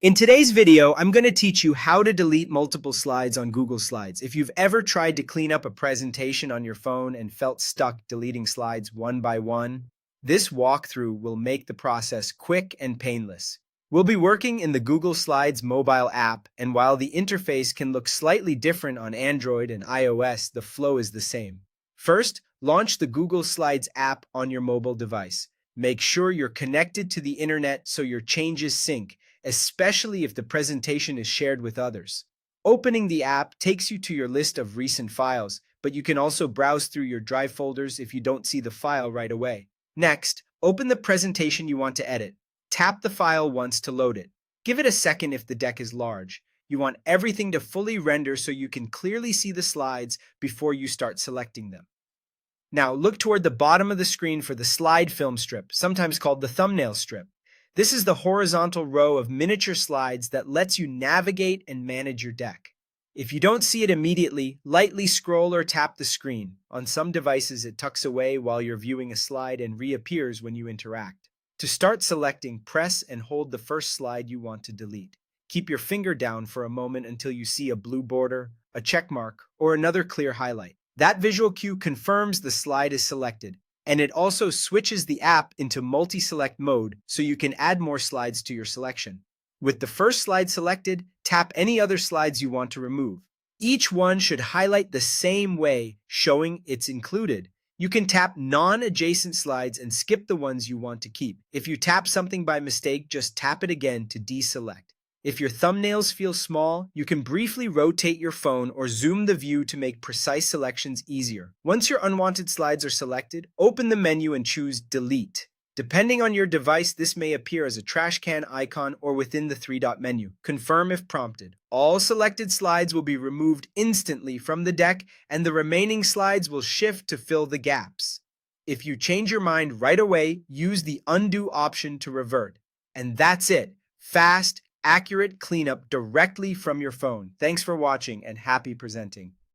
In today's video, I'm going to teach you how to delete multiple slides on Google Slides. If you've ever tried to clean up a presentation on your phone and felt stuck deleting slides one by one, this walkthrough will make the process quick and painless. We'll be working in the Google Slides mobile app, and while the interface can look slightly different on Android and iOS, the flow is the same. First, launch the Google Slides app on your mobile device. Make sure you're connected to the internet so your changes sync, especially if the presentation is shared with others. Opening the app takes you to your list of recent files, but you can also browse through your Drive folders if you don't see the file right away. Next, open the presentation you want to edit. Tap the file once to load it. Give it a second if the deck is large. You want everything to fully render so you can clearly see the slides before you start selecting them. Now look toward the bottom of the screen for the slide film strip, sometimes called the thumbnail strip. This is the horizontal row of miniature slides that lets you navigate and manage your deck. If you don't see it immediately, lightly scroll or tap the screen. On some devices, it tucks away while you're viewing a slide and reappears when you interact. To start selecting, press and hold the first slide you want to delete. Keep your finger down for a moment until you see a blue border, a check mark, or another clear highlight. That visual cue confirms the slide is selected, and it also switches the app into multi-select mode so you can add more slides to your selection. With the first slide selected, tap any other slides you want to remove. Each one should highlight the same way, showing it's included. You can tap non-adjacent slides and skip the ones you want to keep. If you tap something by mistake, just tap it again to deselect. If your thumbnails feel small, you can briefly rotate your phone or zoom the view to make precise selections easier. Once your unwanted slides are selected, open the menu and choose Delete. Depending on your device, this may appear as a trash can icon or within the three-dot menu. Confirm if prompted. All selected slides will be removed instantly from the deck, and the remaining slides will shift to fill the gaps. If you change your mind right away, use the Undo option to revert. And that's it. Fast, accurate cleanup directly from your phone. Thanks for watching and happy presenting.